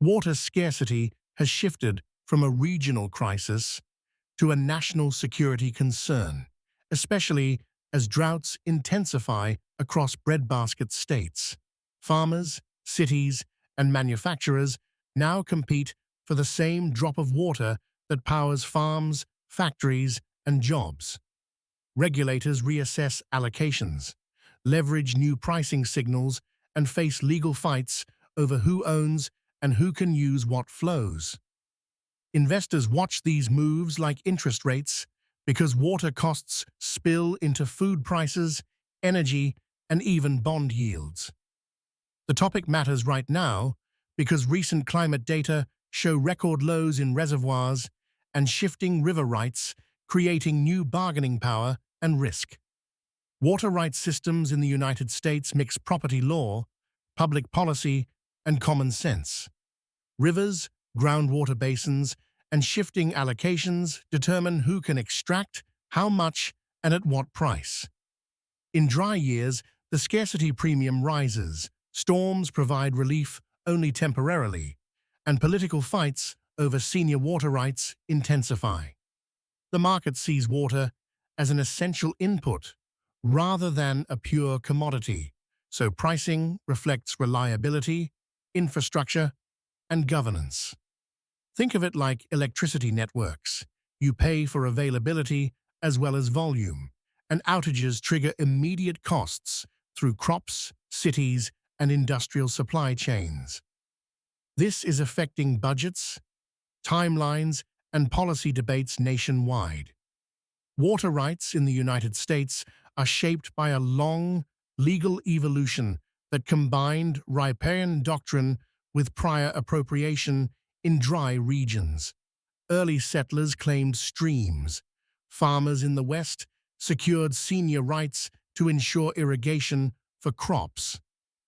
Water scarcity has shifted from a regional crisis to a national security concern, especially as droughts intensify across breadbasket states. Farmers, cities, and manufacturers now compete for the same drop of water that powers farms, factories, and jobs. Regulators reassess allocations, leverage new pricing signals, and face legal fights over who owns and who can use what flows. Investors watch these moves like interest rates because water costs spill into food prices, energy, and even bond yields. The topic matters right now because recent climate data show record lows in reservoirs and shifting river rights, creating new bargaining power and risk. Water rights systems in the United States mix property law, public policy, and common sense. Rivers, groundwater basins, and shifting allocations determine who can extract, how much, and at what price. In dry years, the scarcity premium rises, storms provide relief only temporarily, and political fights over senior water rights intensify. The market sees water as an essential input rather than a pure commodity, so pricing reflects reliability, infrastructure, and governance. Think of it like electricity networks. You pay for availability as well as volume, and outages trigger immediate costs through crops, cities, and industrial supply chains. This is affecting budgets, timelines, and policy debates nationwide. Water rights in the United States are shaped by a long, legal evolution that combined riparian doctrine with prior appropriation in dry regions. Early settlers claimed streams. Farmers in the West secured senior rights to ensure irrigation for crops.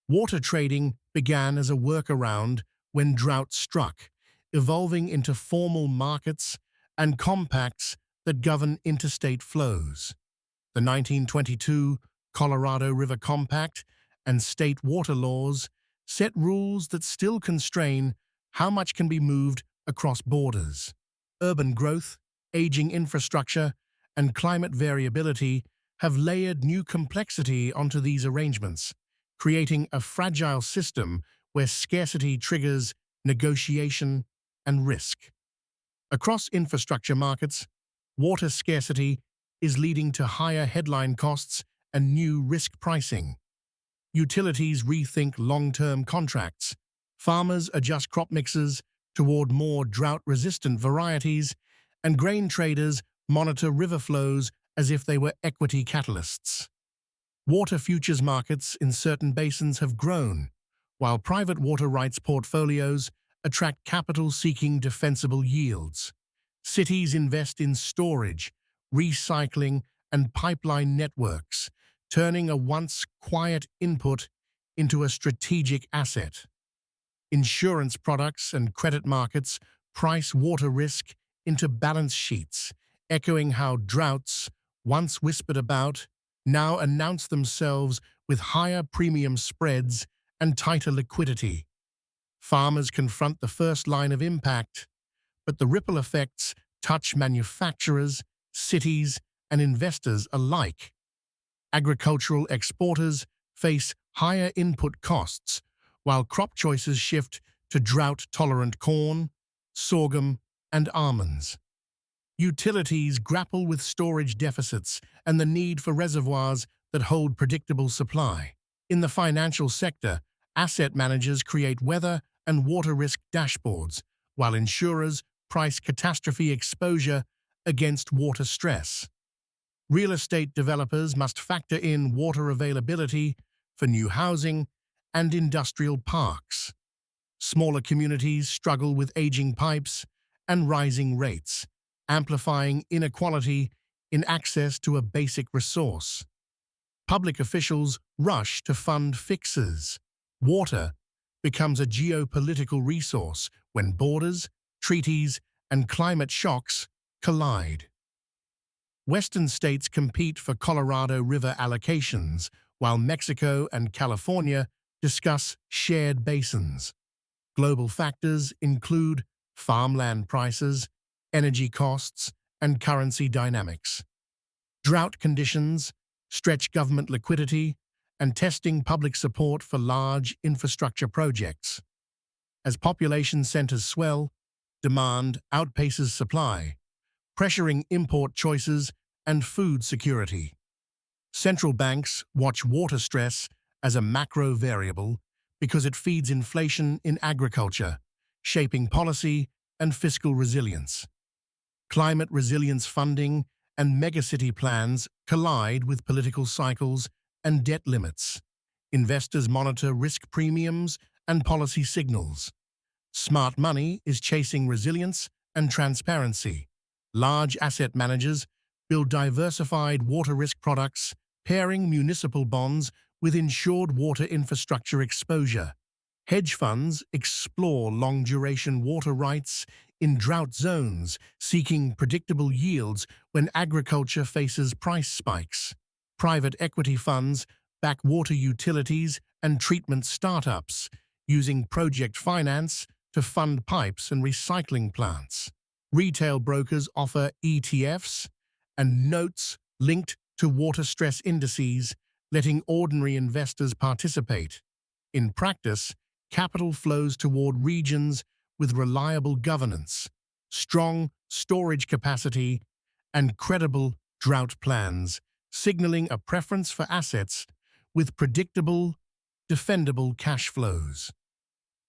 Water trading began as a workaround when drought struck, evolving into formal markets and compacts that govern interstate flows. The 1922 Colorado River Compact and state water laws set rules that still constrain how much can be moved across borders. Urban growth, aging infrastructure, and climate variability have layered new complexity onto these arrangements, creating a fragile system where scarcity triggers negotiation and risk. Across infrastructure markets, water scarcity is leading to higher headline costs and new risk pricing. Utilities rethink long-term contracts. Farmers adjust crop mixes toward more drought-resistant varieties, and grain traders monitor river flows as if they were equity catalysts. Water futures markets in certain basins have grown, while private water rights portfolios attract capital seeking defensible yields. Cities invest in storage, recycling, and pipeline networks, turning a once quiet input into a strategic asset. Insurance products and credit markets price water risk into balance sheets, echoing how droughts, once whispered about, now announce themselves with higher premium spreads and tighter liquidity. Farmers confront the first line of impact, but the ripple effects touch manufacturers, cities, and investors alike. Agricultural exporters face higher input costs, while crop choices shift to drought-tolerant corn, sorghum, and almonds. Utilities grapple with storage deficits and the need for reservoirs that hold predictable supply. In the financial sector, asset managers create weather and water risk dashboards, while insurers price catastrophe exposure against water stress. Real estate developers must factor in water availability for new housing and industrial parks. Smaller communities struggle with aging pipes and rising rates, amplifying inequality in access to a basic resource. Public officials rush to fund fixes. Water becomes a geopolitical resource when borders, treaties, and climate shocks collide. Western states compete for Colorado River allocations, while Mexico and California discuss shared basins. Global factors include farmland prices, energy costs, and currency dynamics. Drought conditions stretch government liquidity and testing public support for large infrastructure projects. As population centers swell, demand outpaces supply, pressuring import choices and food security. Central banks watch water stress as a macro variable because it feeds inflation in agriculture, shaping policy and fiscal resilience. Climate resilience funding and megacity plans collide with political cycles and debt limits. Investors monitor risk premiums and policy signals. Smart money is chasing resilience and transparency. Large asset managers build diversified water risk products, pairing municipal bonds with insured water infrastructure exposure. Hedge funds explore long-duration water rights in drought zones, seeking predictable yields when agriculture faces price spikes. Private equity funds back water utilities and treatment startups, using project finance to fund pipes and recycling plants. Retail brokers offer ETFs and notes linked to water stress indices, letting ordinary investors participate. In practice, capital flows toward regions with reliable governance, strong storage capacity, and credible drought plans, signaling a preference for assets with predictable, defendable cash flows.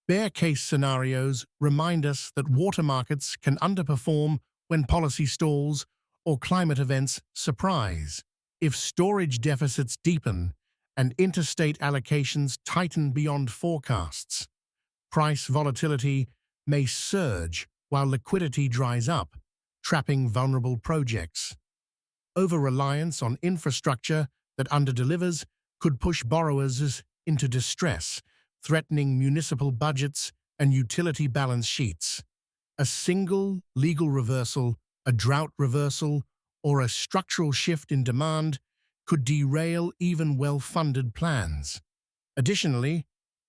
Bear case scenarios remind us that water markets can underperform when policy stalls or climate events surprise. If storage deficits deepen and interstate allocations tighten beyond forecasts, price volatility may surge while liquidity dries up, trapping vulnerable projects. Over-reliance on infrastructure that underdelivers could push borrowers into distress, threatening municipal budgets and utility balance sheets. A single legal reversal, a drought reversal, or a structural shift in demand could derail even well-funded plans. Additionally,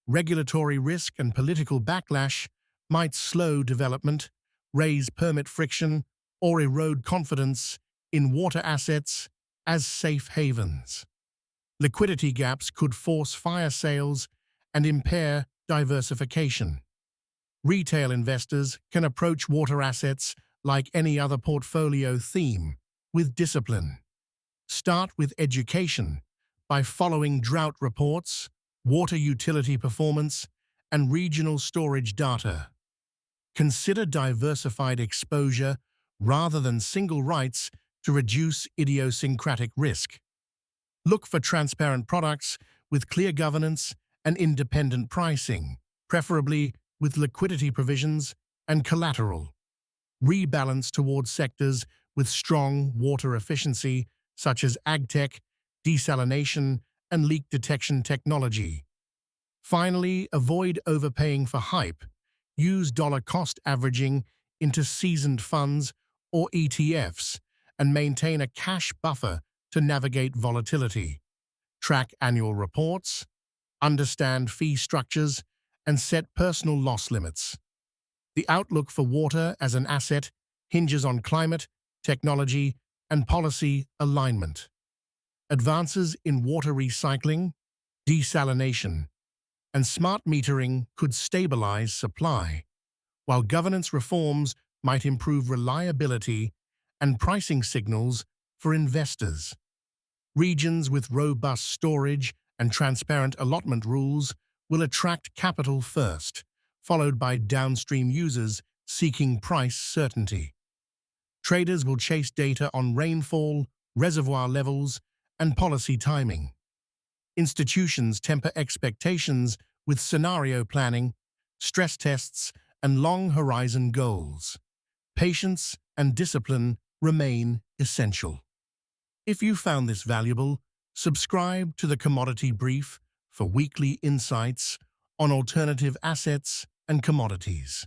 regulatory risk and political backlash might slow development, raise permit friction, or erode confidence in water assets as safe havens. Liquidity gaps could force fire sales and impair diversification. Retail investors can approach water assets like any other portfolio theme, with discipline. Start with education by following drought reports, water utility performance, and regional storage data. Consider diversified exposure rather than single rights to reduce idiosyncratic risk. Look for transparent products with clear governance and independent pricing, preferably with liquidity provisions and collateral. Rebalance towards sectors with strong water efficiency, such as agtech, desalination, and leak detection technology. Finally, avoid overpaying for hype. Use dollar-cost averaging into seasoned funds or ETFs and maintain a cash buffer to navigate volatility. Track annual reports, understand fee structures, and set personal loss limits. The outlook for water as an asset hinges on climate, technology, and policy alignment. Advances in water recycling, desalination, and smart metering could stabilize supply, while governance reforms might improve reliability and pricing signals for investors. Regions with robust storage and transparent allotment rules will attract capital first, followed by downstream users seeking price certainty. Traders will chase data on rainfall, reservoir levels, and policy timing. Institutions temper expectations with scenario planning, stress tests, and long-horizon goals. Patience and discipline remain essential. If you found this valuable, subscribe to the Commodity Brief for weekly insights on alternative assets and commodities.